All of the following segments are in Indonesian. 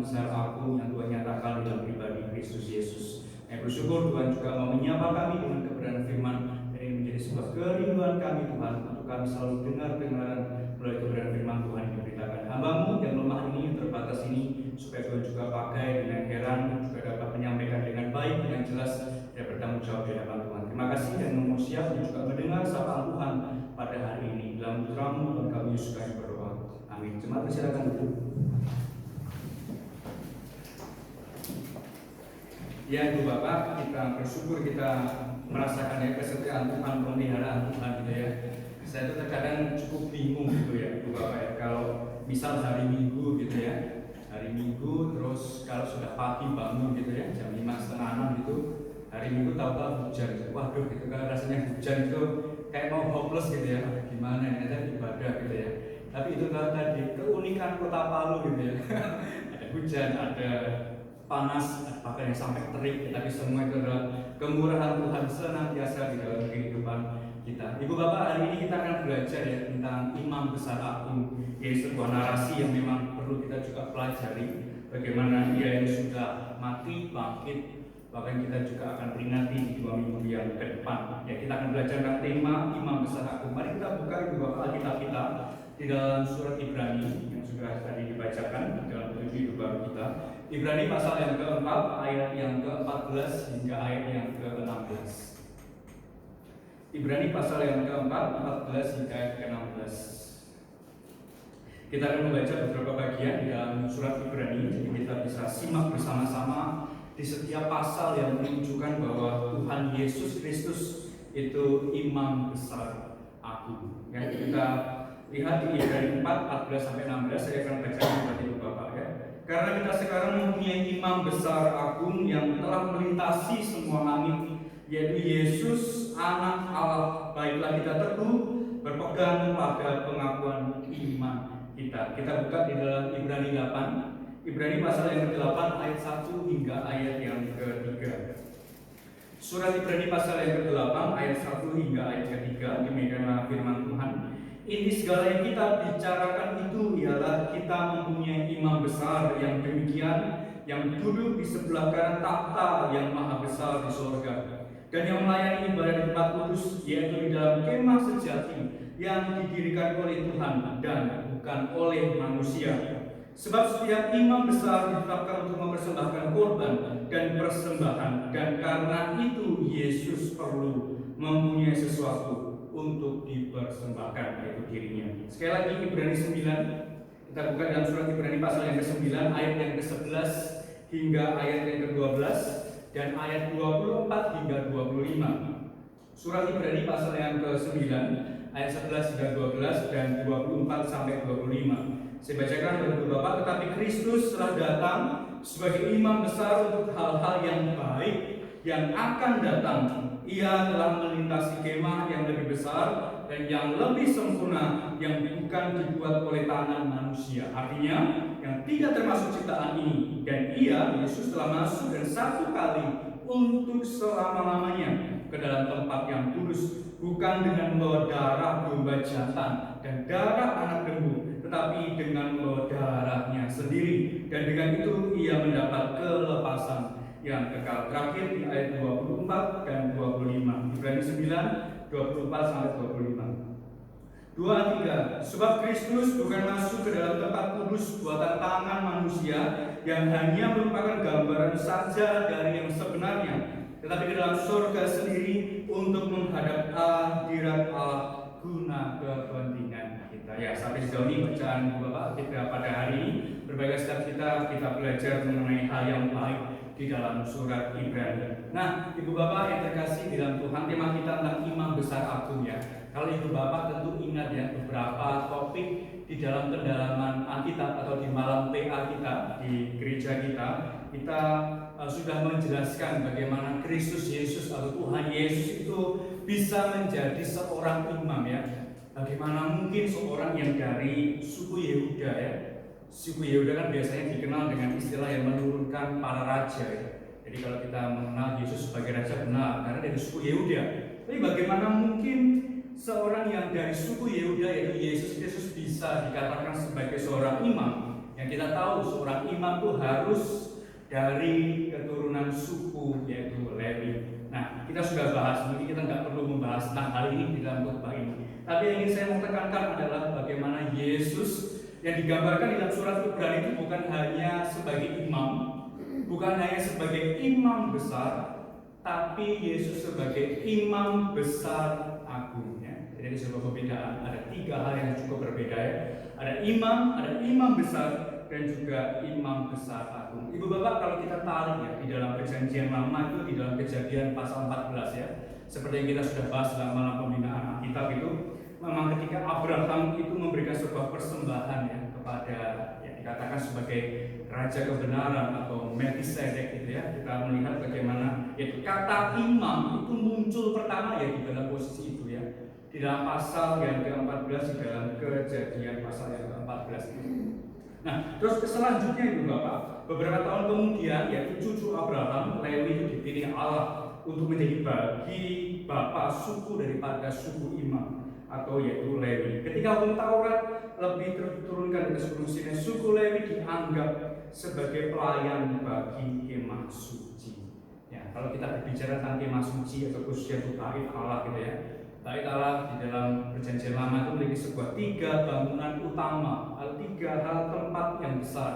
besar agung yang Tuhan nyatakan dalam pribadi Kristus Yesus. Yang bersyukur Tuhan juga mau menyapa kami dengan kebenaran firman, dan ini menjadi sebuah kerinduan kami Tuhan, untuk kami selalu dengar-dengaran melalui kebenaran firman Tuhan yang diberitakan. Hamba-Mu yang lemah ini, yang terbatas ini, supaya Tuhan juga pakai dengan heran, juga dapat menyampaikan dengan baik, dengan jelas, dan bertanggung jawab di hadapan Tuhan. Terima kasih dan mau siap juga mendengar sapaan Tuhan pada hari ini. Dalam putra-Mu Tuhan kami Yesus kami berdoa. Amin. Jemaat silakan duduk. Ya Ibu Bapak, kita bersyukur kita merasakan ya kesetiaan Tuhan, pemeliharaan Tuhan gitu ya. Saya itu terkadang cukup bingung gitu ya Ibu Bapak ya, kalau misal hari Minggu gitu ya, hari Minggu terus kalau sudah pagi bangun gitu ya, jam 5:30 gitu, hari Minggu tahu-tahu hujan gitu. Waduh gitu kan, rasanya hujan itu kayak mau hopeless gitu ya, gimana ya, ada ibadah gitu ya. Tapi itu tadi keunikan kota Palu gitu ya. Ada hujan, ada panas, bahkan yang sampai terik, tapi semua itu adalah kemurahan Tuhan senantiasa di dalam kehidupan kita. Ibu Bapak, hari ini kita akan belajar ya tentang Imam Besar Agung. Ini sebuah narasi yang memang perlu kita juga pelajari, bagaimana dia yang sudah mati bangkit, bahkan kita juga akan peringati di 2 minggu yang ke depan. Ya, kita akan belajar tentang tema Imam Besar Agung. Mari kita buka Ibu Bapak Alkitab kita di dalam surat Ibrani yang sudah tadi dibacakan di dalam tujuh hidup baru kita. Ibrani pasal yang keempat, ayat yang ke-14 hingga ayat yang ke-16. Ibrani pasal yang keempat, 14 hingga ayat ke-16. Kita akan membaca beberapa bagian di dalam surat Ibrani, jadi kita bisa simak bersama-sama di setiap pasal yang menunjukkan bahwa Tuhan Yesus Kristus itu Imam Besar Agung. Ya, kita lihat di Ibrani 4, 14 sampai 16, saya akan baca buat Ibu Bapak ya. Karena kita sekarang mempunyai Imam Besar Agung yang telah melintasi semua langit, yaitu Yesus Anak Allah. Baiklah kita teguh berpegang pada pengakuan iman kita. Kita buka di dalam Ibrani 8, Ibrani pasal yang ke-8 ayat 1 hingga ayat yang ke-3. Surat Ibrani pasal yang ke-8 ayat 1 hingga ayat ke-3, demikianlah firman Tuhan. Ini segala yang kita bicarakan itu ialah kita mempunyai imam besar yang demikian, yang duduk di sebelah kanan takhta yang maha besar di sorga, dan yang melayani ibadah di tempat kudus, yaitu di dalam kemah sejati yang didirikan oleh Tuhan dan bukan oleh manusia. Sebab setiap imam besar ditetapkan untuk mempersembahkan korban dan persembahan, dan karena itu Yesus perlu mempunyai sesuatu untuk dipersembahkan, yaitu dirinya. Sekali lagi Ibrani 9, kita buka dalam surat Ibrani pasal yang ke-9 ayat yang ke-11 hingga ayat yang ke-12 dan ayat 24 hingga 25. Surat Ibrani pasal yang ke-9 ayat 11 hingga 12 dan 24 sampai 25. Saya bacakan kepada Bapak. Tetapi Kristus telah datang sebagai imam besar untuk hal-hal yang baik yang akan datang. Ia telah melintasi kemah yang lebih besar dan yang lebih sempurna, yang bukan dibuat oleh tangan manusia. Artinya, yang tidak termasuk ciptaan ini. Dan ia, Yesus, telah masuk dan satu kali untuk selama-lamanya ke dalam tempat yang kudus, bukan dengan membawa darah domba jantan dan darah anak lembu, tetapi dengan membawa darahnya sendiri. Dan dengan itu ia mendapat kelepasan yang kekal. Terakhir di ayat 24 dan 25. Ibrani 9, 24 sampai 25. 2-3. Sebab Kristus bukan masuk ke dalam tempat kudus buatan tangan manusia yang hanya merupakan gambaran saja dari yang sebenarnya, tetapi ke dalam surga sendiri untuk menghadap hadirat Allah guna kepentingan kita. Ya, sampai sejauh ini bacaan Bapak kita pada hari ini. Berbagai step kita belajar mengenai hal yang baik di dalam surat Ibrani. Nah, Ibu Bapak yang terkasih di dalam Tuhan, tema kita tentang Imam Besar Agung ya. Kalau Ibu Bapak tentu ingat ya beberapa topik di dalam pendalaman Alkitab atau di malam PA kita di gereja kita sudah menjelaskan bagaimana Kristus Yesus atau Tuhan Yesus itu bisa menjadi seorang imam ya. Bagaimana mungkin seorang yang dari suku Yehuda ya. Suku Yehuda kan biasanya dikenal dengan istilah yang menurunkan para raja ya. Jadi kalau kita mengenal Yesus sebagai raja benar karena dari suku Yehuda. Tapi bagaimana mungkin seorang yang dari suku Yehuda yaitu Yesus Kristus bisa dikatakan sebagai seorang imam Yang kita tahu seorang imam itu harus dari keturunan suku yaitu Lewi. Nah, kita sudah bahas, mungkin kita nggak perlu membahas tentang hal ini di dalam khotbah ini. Tapi yang ingin saya mau tekankan adalah bagaimana Yesus yang digambarkan di dalam surat Ibrani itu bukan hanya sebagai imam, bukan hanya sebagai imam besar, tapi Yesus sebagai imam besar agung. Ya. Jadi ada sebuah perbedaan, ada 3 hal yang cukup berbeda ya. Ada imam besar, dan juga imam besar agung. Ibu bapak, kalau kita tarik ya di dalam perjanjian lama itu di dalam Kejadian pasal 14 ya, seperti yang kita sudah bahas dalam malam pembinaan Alkitab itu, memang ketika Abraham itu memberikan sebuah persembahan ya kepada yang dikatakan sebagai raja kebenaran atau Melkisedek gitu ya, kita melihat bagaimana yaitu kata imam itu muncul pertama ya di dalam posisi itu ya, di dalam pasal yang ke-14 di dalam Kejadian pasal yang ke-14 itu. Nah, terus selanjutnya itu Bapak, beberapa tahun kemudian yaitu cucu Abraham, Lewi itu dipilih Allah untuk menjadi bapak suku daripada suku imam atau yaitu Lewi. Ketika hukum Taurat lebih diturunkan ke seluruh sini, suku Lewi dianggap sebagai pelayan bagi kemah suci. Ya, kalau kita berbicara tentang kemah suci atau khususnya itu bait Allah gitu ya. Bait Allah di dalam perjanjian lama itu memiliki sebuah 3 bangunan utama, 3 hal tempat yang besar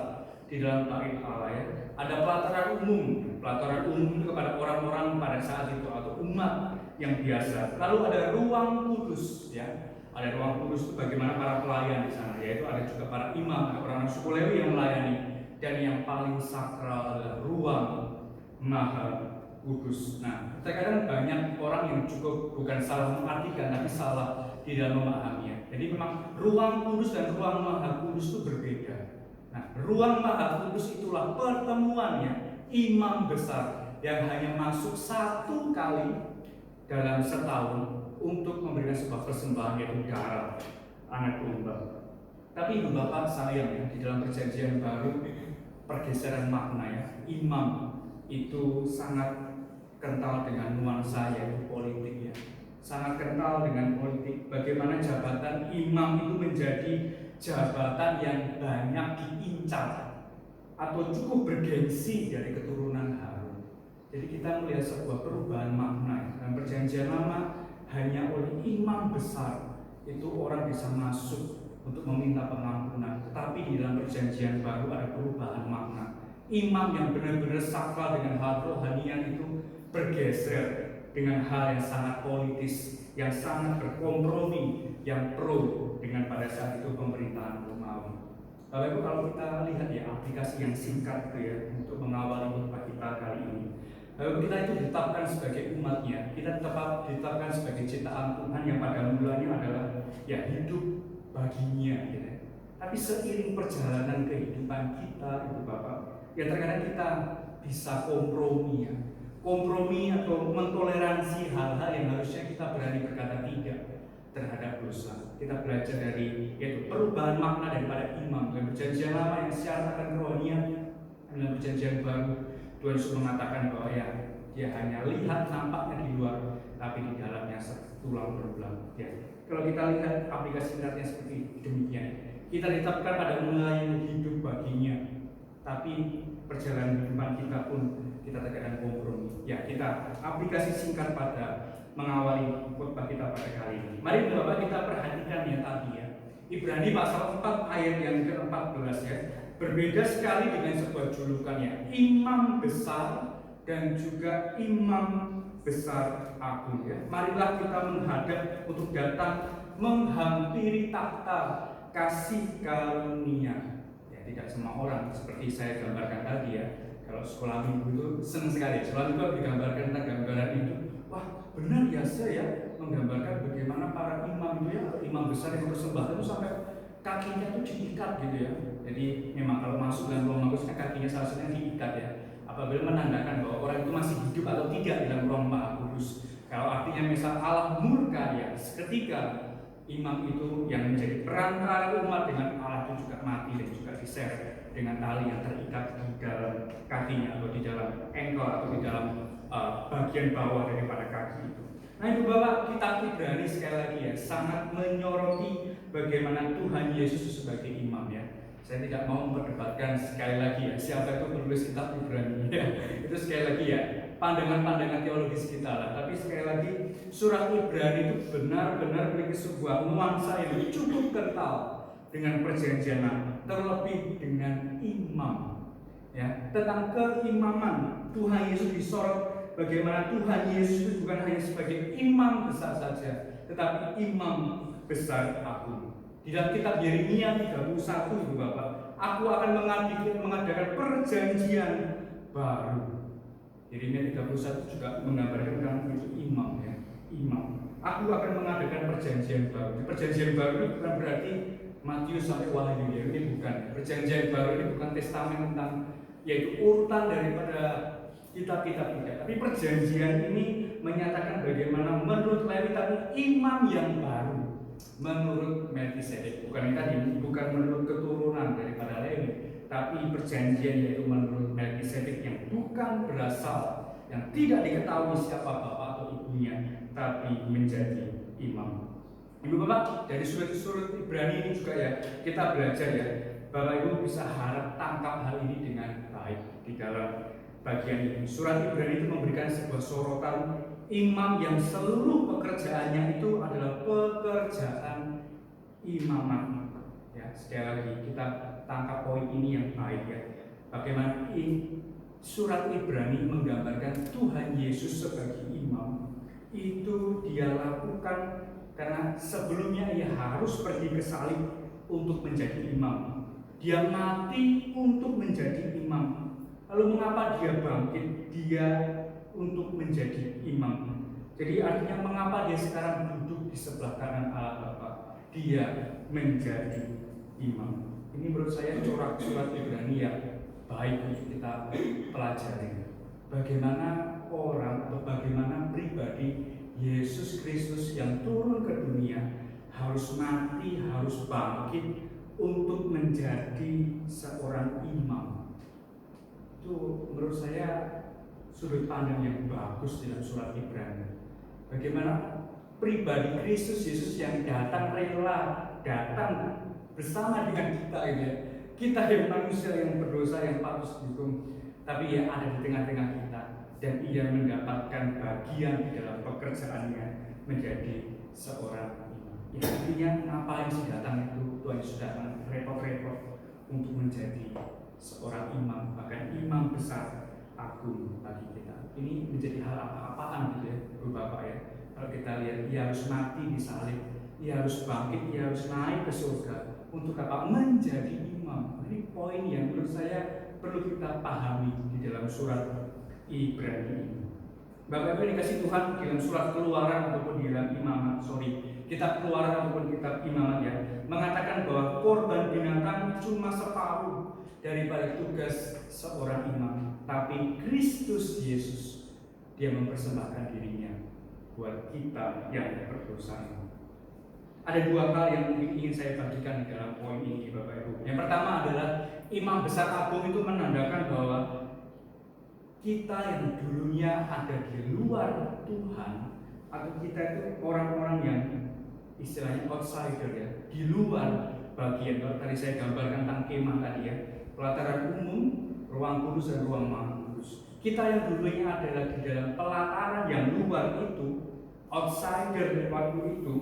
di dalam bait Allah ya. Ada pelataran umum itu kepada orang-orang pada saat itu atau umat yang biasa. Lalu ada ruang kudus ya. Ada ruang kudus itu bagaimana para pelayan di sana, yaitu ada juga para imam, orang-orang suku Lewi yang melayani. Dan yang paling sakral adalah ruang maha kudus. Nah, terkadang banyak orang yang cukup bukan salah mengartikan, tapi salah di dalam memahaminya. Jadi memang ruang kudus dan ruang maha kudus itu berbeda. Nah, ruang maha kudus itulah pertemuannya imam besar yang hanya masuk 1 kali dalam setahun untuk memberikan sebuah persembahan yaitu darah anak domba. Tapi ibu bapak sayang ya, di dalam perjanjian baru pergeseran makna ya, imam itu sangat kental dengan nuansa yaitu politik ya, sangat kental dengan politik. Bagaimana jabatan imam itu menjadi jabatan yang banyak diincar atau cukup bergengsi dari keturunan Harun. Jadi kita melihat sebuah perubahan makna. Dalam perjanjian lama hanya oleh imam besar itu orang bisa masuk untuk meminta pengampunan. Tetapi di dalam perjanjian baru ada perubahan makna. Imam yang benar-benar sakral dengan hal rohanian itu bergeser dengan hal yang sangat politis, yang sangat berkompromi, yang pro dengan pada saat itu pemerintahan Romawi. Bapak Ibu, kalau kita lihat ya aplikasi yang singkat itu ya untuk mengawali khotbah kita kali ini. Bapak kita itu ditetapkan sebagai umatnya, kita ditetapkan sebagai ciptaan Tuhan yang pada mulanya adalah ya hidup baginya gitu. Tapi seiring perjalanan kehidupan kita itu Bapak, ya terkadang kita bisa kompromi ya. Kompromi atau mentoleransi hal-hal yang harusnya kita berani berkata tidak terhadap dosa. Kita belajar dari yaitu perubahan makna daripada imam. Dalam perjanjian lama yang syarat akan kerohanian, dalam perjanjian baru Tuhan Yesus mengatakan bahwa ya dia hanya lihat nampaknya di luar, tapi di dalamnya tulang belulang. Ya. Kalau kita lihat aplikasi singkatnya seperti demikian, kita ditetapkan pada melayani hidup baginya, tapi perjalanan kehidupan kita pun kita terkadang kompromi. Ya, kita aplikasi singkat pada mengawali khotbah kita pada kali ini. Mari Bapak kita perhatikan ya tadi ya. Ibrani pasal 4 ayat yang ke-14 ya. Berbeda sekali dengan sebuah julukannya, imam besar dan juga imam besar agung ya. Marilah kita menghadap untuk datang menghampiri takhta kasih karunia. Ya, tidak semua orang seperti saya gambarkan tadi ya. Kalau sekolah minggu itu senang sekali. Sekolah minggu digambarkan tentang gambaran itu. Wah, benar biasa ya menggambarkan bagaimana para imam itu ya, imam besar yang bersembah itu sampai kakinya itu diikat gitu ya. Jadi memang kalau masuk dalam ruang maha kudus kakinya salah satunya diikat ya. Apabila menandakan bahwa orang itu masih hidup atau tidak di dalam ruang maha kudus. Kalau artinya misal Allah murka ya, seketika imam itu yang menjadi perantara umat dengan Allah itu juga mati dan juga diseret dengan tali yang terikat di dalam kakinya atau di dalam engkol atau di dalam bagian bawah daripada kaki itu. Nah itu Bapak, kitab Ibrani sekali lagi ya sangat menyoroti bagaimana Tuhan Yesus sebagai imam ya. Saya tidak mau memperdebatkan sekali lagi ya siapa itu penulis kitab Ibrani ya. Itu sekali lagi ya pandangan-pandangan teologis kita lah. Tapi sekali lagi surat Ibrani itu benar-benar memiliki sebuah nuansa yang cukup kental dengan perjanjian lama, terlebih dengan imam ya, tentang keimaman Tuhan Yesus disorot. Bagaimana Tuhan Yesus itu bukan hanya sebagai imam besar saja, tetapi imam besar agung. Di dalam kitab Yeremia 31 Ibu Bapak, aku akan mengadakan perjanjian baru. Yeremia 31 juga menggambarkan tentang itu imam ya, imam. Aku akan mengadakan perjanjian baru. Perjanjian baru itu bukan berarti Matius sampai Wahyu ya, ini bukan. Perjanjian baru ini bukan testamen tentang yaitu urutan daripada kitab-kitab tidak. Tapi perjanjian ini menyatakan bagaimana menurut Lewi tadi imam yang baru menurut Melkisedek. Bukan tadi, bukan menurut keturunan daripada Lewi, tapi perjanjian yaitu menurut Melkisedek yang bukan berasal, yang tidak diketahui siapa bapak atau ibunya, tapi menjadi imam. Ibu Bapak, dari surat Ibrani ini juga ya kita belajar ya, Bapak Ibu bisa harap tangkap hal ini dengan baik di dalam bagian ini. Surat Ibrani itu memberikan sebuah sorotan imam yang seluruh pekerjaannya itu adalah pekerjaan imamat. Ya, sekali lagi kita tangkap poin ini yang baik ya. Bagaimana surat Ibrani menggambarkan Tuhan Yesus sebagai imam itu dia lakukan karena sebelumnya ia harus pergi ke salib untuk menjadi imam. Dia mati untuk menjadi imam. Lalu mengapa dia bangkit? Dia untuk menjadi imam. Jadi artinya mengapa dia sekarang duduk di sebelah kanan Allah Bapa? Dia menjadi imam. Ini menurut saya corak surat Ibrani yang baik untuk kita pelajari. Bagaimana orang atau bagaimana pribadi Yesus Kristus yang turun ke dunia harus mati, harus bangkit untuk menjadi seorang imam. Itu menurut saya sudut pandang yang bagus dalam surat Ibrani. Bagaimana pribadi Kristus Yesus yang datang rela, datang bersama dengan kita ini. Kita yang manusia yang berdosa yang patut dihukum, tapi ia ada di tengah-tengah kita dan ia mendapatkan bagian di dalam pekerjaannya menjadi seorang imam. Ya, artinya ngapain sih datang itu? Tuhan Yesus datang repot-repot untuk menjadi seorang imam, bahkan imam besar agung bagi kita. Ini menjadi hal apa-apaan gitu ya, Ibu Bapak ya. Kalau kita lihat, ia harus mati di salib, ia harus bangkit, ia harus naik ke surga. Untuk apa? Menjadi imam. Ini poin yang menurut saya perlu kita pahami di dalam surat Ibrani ini. Bapak Ibu dikasih Tuhan dalam surat Keluaran ataupun di dalam kitab Keluaran ataupun kitab Imamat ya, mengatakan bahwa korban binatang cuma separuh daripada tugas seorang imam, tapi Kristus Yesus dia mempersembahkan dirinya buat kita yang berdosa. Ada dua hal yang mungkin ingin saya bagikan di dalam poin ini Bapak Ibu. Yang pertama adalah imam besar agung itu menandakan bahwa kita yang dulunya ada di luar Tuhan, atau kita itu orang-orang yang istilahnya outsider ya, di luar bagian. Kalau tadi saya gambarkan tentang kemah tadi ya, pelataran umum, ruang kudus dan ruang maha kudus. Kita yang dulunya adalah di dalam pelataran yang luar itu, outsider di waktu itu,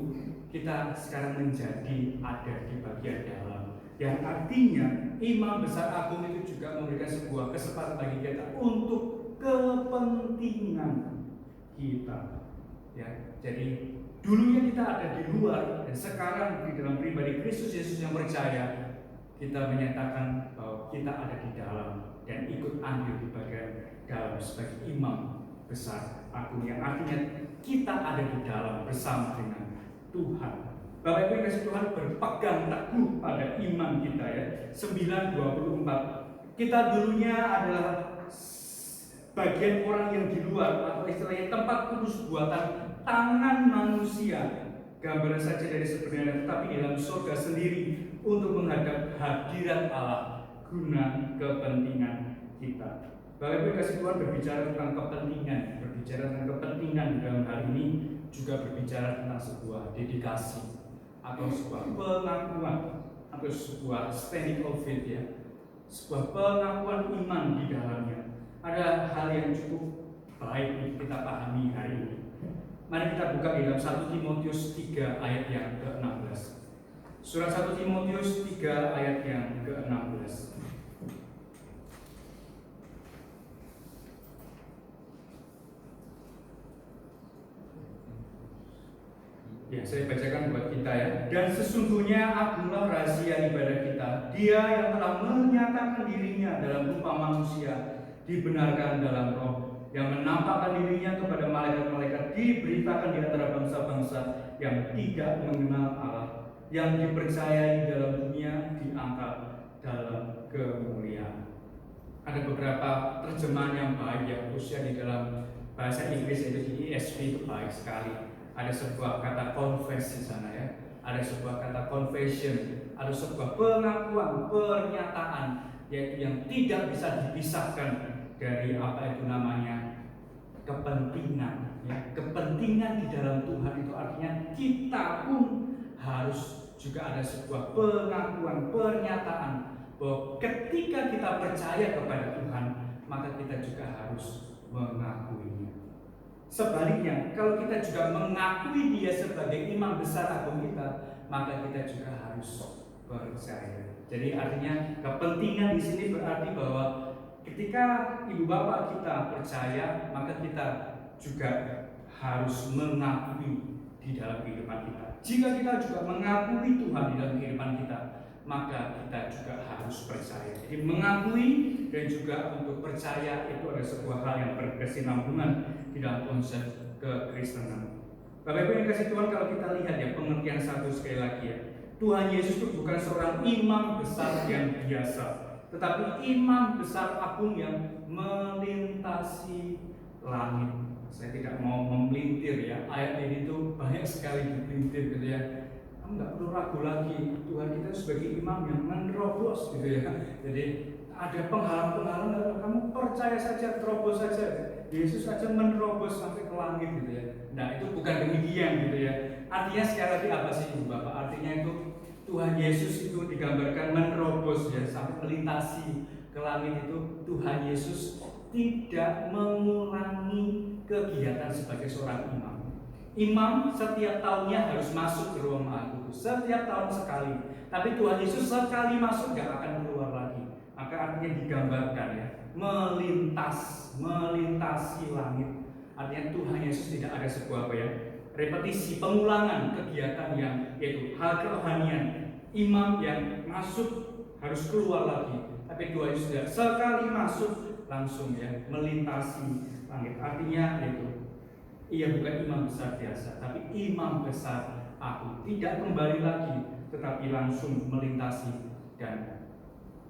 kita sekarang menjadi ada di bagian dalam. Yang artinya imam besar agung itu juga memberikan sebuah kesempatan bagi kita untuk kepentingan kita. Ya, jadi dulunya kita ada di luar dan sekarang di dalam pribadi Kristus Yesus yang percaya kita menyatakan bahwa kita ada di dalam dan ikut andil di bagian dalam sebagai imam besar agung, yang artinya kita ada di dalam bersama dengan Tuhan. Bapak Ibu kasih Tuhan berpegang teguh pada iman kita ya. 9:24. Kita dulunya adalah bagian orang yang di luar, atau istilahnya tempat kudus buatan tangan manusia, gambaran saja dari sebenarnya, tetapi dalam surga sendiri untuk menghadap hadirat Allah guna kepentingan kita. Bapak Ibu kasih Tuhan berbicara tentang kepentingan dalam hal ini juga berbicara tentang sebuah dedikasi atau sebuah pengakuan ke sebuah standing of faith ya, sebuah pengakuan iman di dalamnya. Ada hal yang cukup baik untuk kita pahami hari ini. Mari kita buka di dalam 1 Timotius 3 ayat yang ke-16. Surat 1 Timotius 3 ayat yang ke-16. Ya, saya bacakan buat kita ya. Dan sesungguhnya agunglah rahasia ibadah kita. Dia yang telah menyatakan dirinya dalam rupa manusia, dibenarkan dalam roh, yang menampakkan dirinya kepada malaikat-malaikat, diberitakan di antara bangsa-bangsa yang tidak mengenal Allah, yang dipercayai dalam dunia, diangkat dalam kemuliaan. Ada beberapa terjemahan yang baik ya, khususnya di dalam bahasa Inggris itu di ESV itu baik sekali. Ada sebuah kata confess di sana ya, ada sebuah kata confession, ada sebuah pengakuan, pernyataan, yaitu yang tidak bisa dipisahkan dari apa itu namanya kepentingan. Ya, kepentingan di dalam Tuhan itu artinya kita pun harus juga ada sebuah pengakuan, pernyataan bahwa ketika kita percaya kepada Tuhan, maka kita juga harus mengakuinya. Sebaliknya, kalau kita juga mengakui Dia sebagai imam besar agung kita, maka kita juga harus percaya. Jadi artinya kepentingan di sini berarti bahwa ketika ibu bapak kita percaya, maka kita juga harus mengakui di dalam kehidupan kita. Jika kita juga mengakui Tuhan di dalam kehidupan kita, maka kita juga harus percaya. Jadi mengakui dan juga untuk percaya itu adalah sebuah hal yang berkesinambungan di dalam konsep kekristenan. Bapak Ibu yang kasih Tuhan, kalau kita lihat ya pengertian satu sekali lagi ya, Tuhan Yesus itu bukan seorang imam besar yang biasa, tetapi imam besar agung yang melintasi langit. Saya tidak mau memelintir ya, ayat ini tuh banyak sekali dipelintir gitu ya. Kamu nggak perlu ragu lagi, Tuhan kita sebagai imam yang menerobos gitu ya. Jadi ada penghalang-penghalang, kamu percaya saja, terobos saja. Yesus saja menerobos sampai ke langit gitu ya. Nah itu bukan demikian gitu ya. Artinya sekali lagi apa sih Ibu Bapak? Artinya itu Tuhan Yesus itu digambarkan menerobos ya, sampai melintasi ke langit itu. Tuhan Yesus tidak mengurangi kegiatan sebagai seorang imam. Imam setiap tahunnya harus masuk ke ruang Maha Kudus, setiap tahun sekali. Tapi Tuhan Yesus sekali masuk gak akan keluar lagi. Maka artinya digambarkan ya, melintasi langit. Artinya Tuhan Yesus tidak ada sebuah apa ya, repetisi, pengulangan kegiatan yang yaitu hal kerohanian. Imam yang masuk harus keluar lagi. Tapi Tuhan Yesus tidak, sekali masuk langsung ya melintasi langit. Artinya yaitu ia bukan imam besar biasa, tapi imam besar agung. Tidak kembali lagi, tetapi langsung melintasi, dan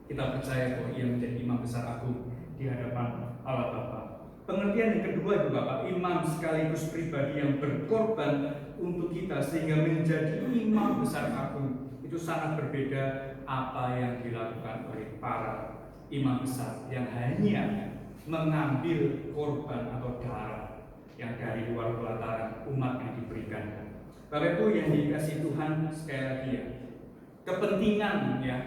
kita percaya bahwa ia menjadi imam besar agung di hadapan Allah Bapa. Pengertian yang kedua itu Bapak, imam sekaligus pribadi yang berkorban untuk kita sehingga menjadi imam besar agung. Itu sangat berbeda apa yang dilakukan oleh para imam besar yang hanya mengambil korban atau darah yang dari luar pelataran umat yang diberikan. Bapak Ibu yang dikasihi Tuhan, sekali lagi ya, kepentingan ya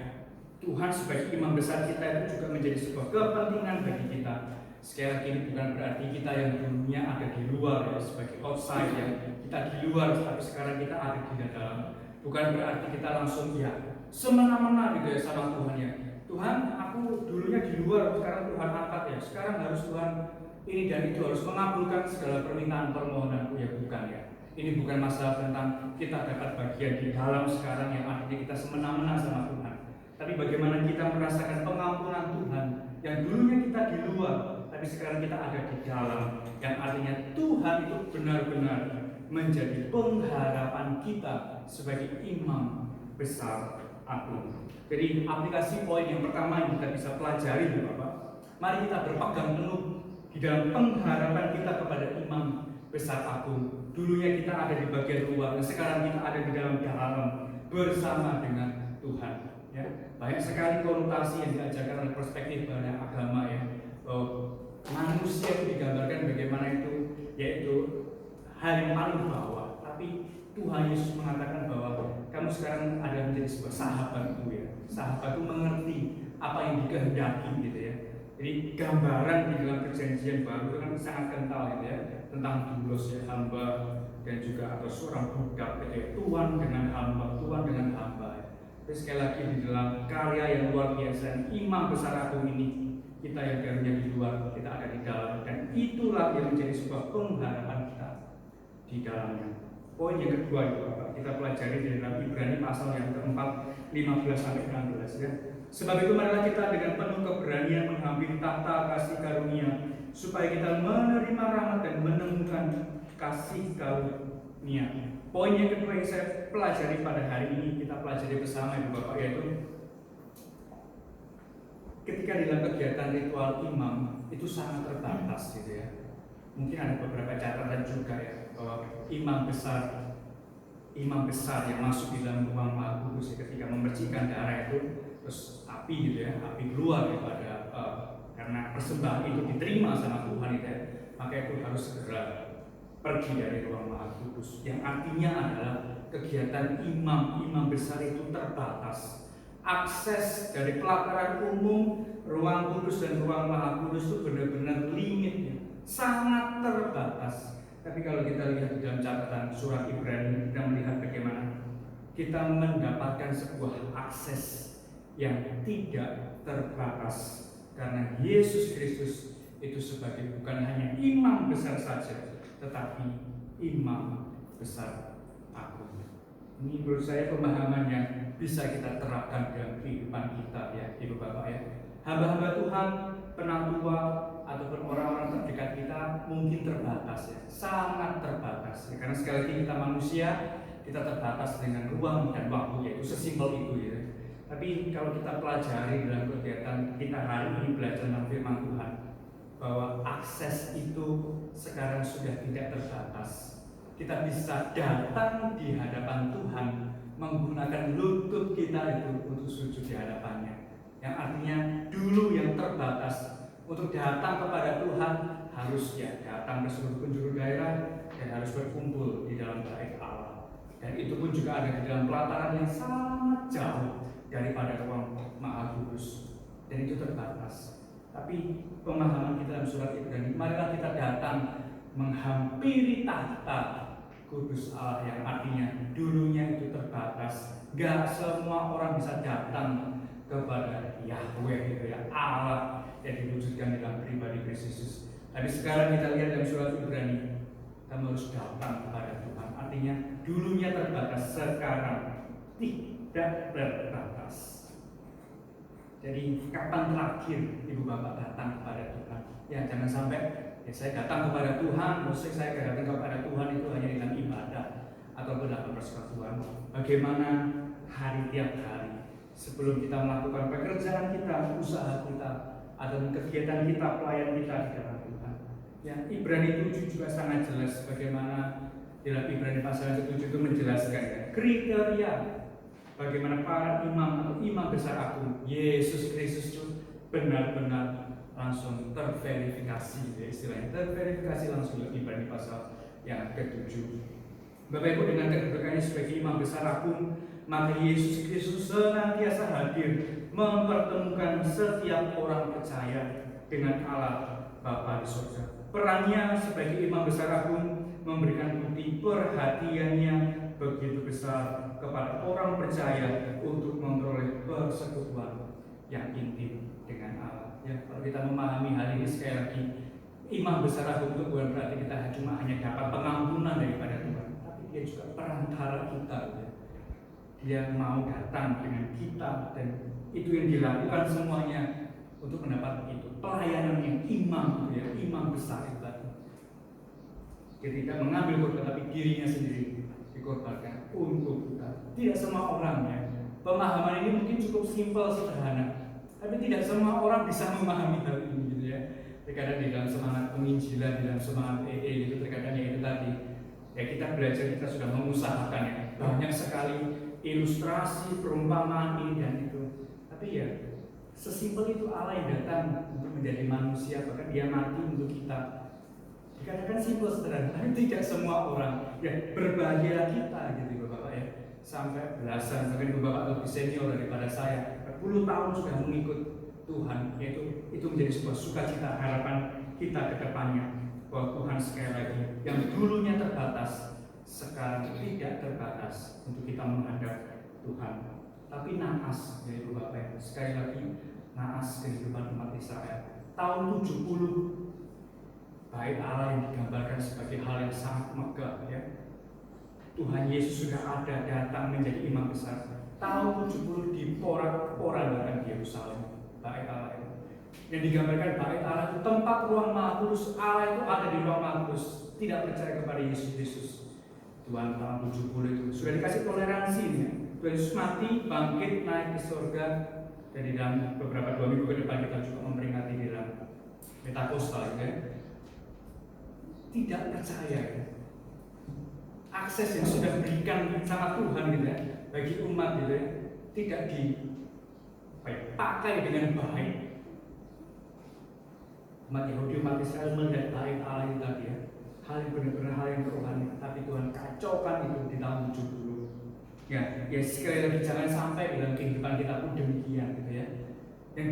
Tuhan sebagai imam besar kita itu juga menjadi sebuah kepentingan bagi kita. Sekali lagi ini bukan berarti kita yang dulunya ada di luar ya, sebagai outside yang kita di luar, tapi sekarang kita ada di dalam. Bukan berarti kita langsung ya semena-mena gitu ya sama Tuhan ya. Tuhan, aku dulunya di luar, sekarang Tuhan angkat ya. Sekarang harus Tuhan ini dan itu, harus mengabulkan segala permintaan permohonanku ya, bukan ya. Ini bukan masalah tentang kita dapat bagian di dalam sekarang yang artinya kita semena-mena sama Tuhan. Tapi bagaimana kita merasakan pengampunan Tuhan yang dulunya kita di luar, tapi sekarang kita ada di dalam, yang artinya Tuhan itu benar-benar menjadi pengharapan kita sebagai imam besar agung. Jadi aplikasi poin yang pertama yang kita bisa pelajari ya Bapak, mari kita berpegang teguh di dalam pengharapan kita kepada imam besar agung. Dulunya kita ada di bagian luar, sekarang kita ada di dalam bersama dengan Tuhan. Ya, banyak sekali konotasi yang diajarkan oleh perspektif banyak agama ya. Manusia itu digambarkan bagaimana itu, yaitu hal yang paling bawah. Tapi Tuhan Yesus mengatakan bahwa kamu sekarang adalah menjadi sebuah sahabatku ya. Sahabatku mengerti apa yang dikehendaki gitu ya. Jadi gambaran di dalam perjanjian baru itu kan sangat kental gitu ya, tentang doulos ya, hamba dan juga atau seorang budak gitu ya. Tuhan dengan hamba, Tuhan dengan hamba ya. Terus sekali lagi di dalam karya yang luar biasa, imam besar aku ini, kita yang barunya di luar, kita ada di dalam, dan itulah yang menjadi sebuah pengharapan kita di dalamnya. Poin yang kedua itu apa? Kita pelajari di dalam Ibrani pasal yang keempat 15 sampai 16 ya. Sebab itu marilah kita dengan penuh keberanian menghampiri tahta kasih karunia, supaya kita menerima rahmat dan menemukan kasih karunia. Poin yang kedua yang saya pelajari pada hari ini, kita pelajari bersama Ibu Bapak, yaitu ketika dalam kegiatan ritual imam itu sangat terbatas gitu ya. Mungkin ada beberapa catatan juga ya, bahwa imam besar yang masuk di dalam ruang Maha Kudus ya, ketika memercikan darah itu, terus api gitu ya, api keluar daripada karena persembahan itu diterima sama Tuhan itu ya, maka itu harus segera pergi dari ruang Maha Kudus. Yang artinya adalah kegiatan imam besar itu terbatas. Akses dari pelataran umum, ruang kudus dan ruang Maha Kudus itu benar-benar limitnya, sangat terbatas. Tapi kalau kita lihat di dalam catatan surat Ibrani, kita melihat bagaimana kita mendapatkan sebuah akses yang tidak terbatas, karena Yesus Kristus itu sebagai bukan hanya imam besar saja, tetapi imam besar aku. Ini menurut saya pemahaman yang bisa kita terapkan dalam kehidupan kita ya, Ibu Bapak ya. Hamba-hamba Tuhan, penatua ataupun orang-orang terdekat kita mungkin terbatas ya, sangat terbatas ya. Karena sekali lagi kita manusia, kita terbatas dengan ruang dan waktu, yaitu sesimpel itu ya. Tapi kalau kita pelajari dalam kegiatan kita hari ini belajar tentang firman Tuhan, bahwa akses itu sekarang sudah tidak terbatas. Kita bisa datang di hadapan Tuhan menggunakan lutut kita itu untuk sujud di hadapannya. Yang artinya dulu yang terbatas untuk datang kepada Tuhan harus ya datang ke seluruh penjuru daerah dan harus berkumpul di dalam bait Allah. Dan itu pun juga ada di dalam pelataran yang sangat jauh daripada ruang Maha Kudus, dan itu terbatas. Tapi pemahaman kita dalam surat Ibrani, marilah kita datang menghampiri tahta kudus Allah, yang artinya dulunya itu terbatas. Gak semua orang bisa datang kepada Yahweh itu ya, Allah yang diwujudkan dalam pribadi Kristus Yesus. Tapi sekarang kita lihat dalam surat Ibrani, kamu harus datang kepada Tuhan. Artinya dulunya terbatas, sekarang tidak terbatas. Jadi kapan terakhir Ibu Bapak datang kepada Tuhan? Ya jangan sampai ya saya datang kepada Tuhan, maksudnya saya datang kepada Tuhan itu hanya dengan ibadah ataupun dalam persekutuan. Bagaimana hari tiap hari sebelum kita melakukan pekerjaan kita, usaha kita, atau kegiatan kita, pelayan kita di dalam Tuhan. Yang Ibrani 7 juga sangat jelas bagaimana dalam Ibrani pasal 7 itu menjelaskan ya, kriteria bagaimana para imam atau imam besar aku Yesus Kristus itu benar-benar langsung terverifikasi ya, istilahnya terverifikasi langsung dalam Ibrani pasal yang ke-7. Bapak Ibu, dengan kedudukannya sebagai imam besar aku, maka Yesus Kristus senantiasa hadir mempertemukan setiap orang percaya dengan Allah Bapa di surga. Perannya sebagai imam besar agung memberikan bukti perhatiannya begitu besar kepada orang percaya untuk memperoleh persekutuan yang intim dengan Allah. Ya, kalau kita memahami hal ini sekali lagi, imam besar agung itu bukan berarti kita cuma hanya dapat pengampunan daripada Tuhan, tapi dia juga perantara kita. Ya. Dia mau datang dengan kita, dan itu yang dilakukan semuanya untuk mendapat itu pelayanan yang imam, ya, imam besar itu tadi. Dia tidak mengambil korban, tapi dirinya sendiri dikorbankan untuk kita. Tidak semua orang ya. Pemahaman ini mungkin cukup simpel, sederhana, tapi tidak semua orang bisa memahami hal ini gitu ya. Terkadang di dalam semangat penginjilan, di dalam semangat itu terkadang ya itu tadi. Ya kita belajar, kita sudah mengusahakan ya, banyak sekali ilustrasi, perumpamaan ini dan itu. Tapi ya sesimpel itu Allah yang datang untuk menjadi manusia, bahkan dia mati untuk kita. Dikatakan simpel sederhana, tapi tidak semua orang. Ya, berbahagialah kita gitu Bapak ya. Sampai belasan, mungkin Bapak lebih senior daripada saya, berpuluh tahun sudah mengikut Tuhan, yaitu itu menjadi sebuah sukacita harapan kita ke depannya, bahwa Tuhan sekali lagi yang dulunya terbatas sekarang tidak terbatas untuk kita menghadap Tuhan. Tapi naas ya Ibu Bapak ya, sekali lagi naas kehidupan umat Israel tahun 70 bait Allah yang digambarkan sebagai hal yang sangat megah ya. Tuhan Yesus sudah ada datang menjadi imam besar. Tahun 70 di porak-porandakan Yerusalem. Bait Allah itu. Yang digambarkan bait Allah itu tempat ruang Maha Kudus. Allah itu ada di ruang Maha Kudus. Tidak percaya kepada Yesus Kristus. Tuhan tahun 70 itu sudah dikasih toleransi ya. Tuhan Yesus mati, bangkit, naik ke surga. Dan di dalam beberapa 2 minggu ke depan kita juga memperingati di dalam Pentakosta ya. Tidak percaya ya. Akses yang sudah diberikan sama Tuhan gitu ya, bagi umat gitu ya, tidak dipakai dengan baik. Umat Yahudi, umat Israel melihat bait Allah itu tadi ya, hal yang benar-benar hal yang rohani, tapi Tuhan kacaukan itu di tahun 70. Ya sekali lagi jangan sampai dalam kehidupan kita pun demikian gitu ya. Yang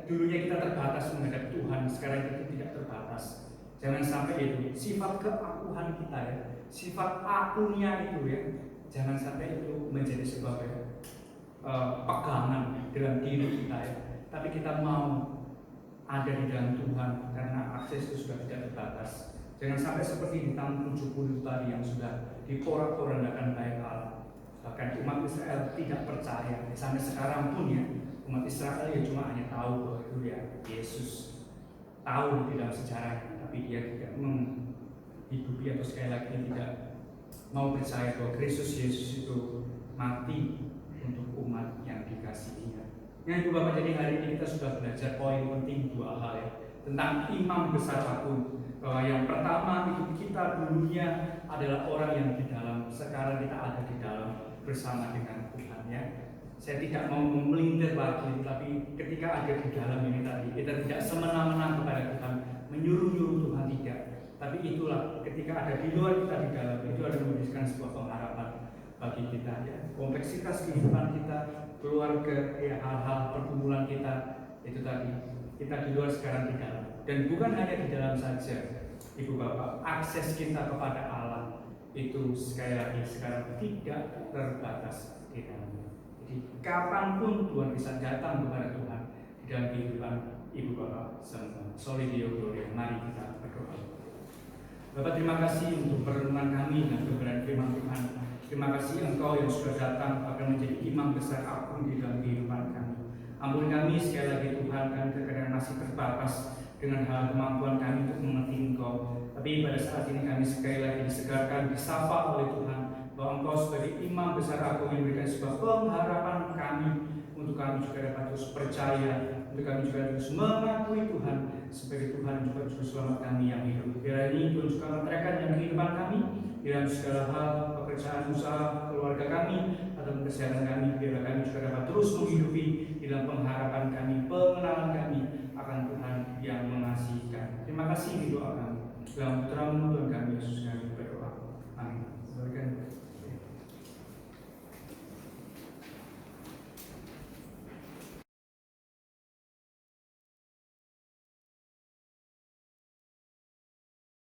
dulunya kita terbatas menghadap Tuhan, sekarang itu tidak terbatas. Jangan sampai itu sifat keakuhan kita ya, sifat akunya itu ya, jangan sampai itu menjadi sebuah pegangan dalam diri kita ya. Tapi kita mau ada di dalam Tuhan karena akses itu sudah tidak terbatas. Jangan sampai seperti di tahun 70 tadi yang sudah diporak-porandakan bait Allah. Bahkan umat Israel tidak percaya. Sampai sekarang pun ya, umat Israel ya cuma hanya tahu bahwa itu ya Yesus, tahu di dalam sejarah, tapi dia tidak menghidupi atau sekali lagi tidak mau percaya bahwa Kristus Yesus itu mati untuk umat yang dikasihinya. Yang Ibu Bapak, jadi hari ini kita sudah belajar poin penting 2 hal ya, tentang imam besar agung. Bahwa yang pertama itu kita dulunya adalah orang yang di dalam, sekarang kita ada di dalam bersama dengan Tuhan ya. Saya tidak mau memelintir lagi, tapi ketika ada di dalam ini tadi, kita tidak semena-mena kepada Tuhan, menyuruh-nyuruh Tuhan tidak. Tapi itulah ketika ada di luar kita di dalam, itu ada memberikan sebuah pengharapan bagi kita ya. Kompleksitas kehidupan kita, keluarga, ya, hal-hal pergumulan kita, itu tadi kita di luar sekarang di dalam. Dan bukan hanya di dalam saja, Ibu Bapak, akses kita kepada Allah itu sekali lagi sekarang tidak terbatas di dalamnya. Jadi kapanpun Tuhan bisa datang kepada Tuhan di dalam kehidupan Ibu Bapak semua. Soli Deo Gloria, mari kita berdoa. Bapak, terima kasih untuk perenungan kami dan kebenaran firman Tuhan. Terima kasih Engkau yang sudah datang bahkan menjadi imam besar agung di dalam kehidupan kami. Ampun kami sekali lagi Tuhan, kami terkadang masih terbatas dengan hal kemampuan kami untuk mengerti Engkau. Tapi pada saat ini kami sekali lagi disegarkan, disapa oleh Tuhan bahwa Engkau sebagai imam besar agung yang memberikan sebuah pengharapan kami, untuk kami juga dapat terus percaya, untuk kami juga terus mengakui Tuhan sebagai Tuhan juga juru selamat kami yang hidup. Biar ini Tuhan juga menerangkan dalam kehidupan kami, dalam segala hal, pekerjaan, usaha, keluarga kami, atau kesehatan kami, biar kami juga dapat terus menghidupi dalam pengharapan kami, pengenalan kami akan Tuhan yang mengasihi kami. Terima kasih di doa kami. Dalam putra Tuhan kami Yesus kami.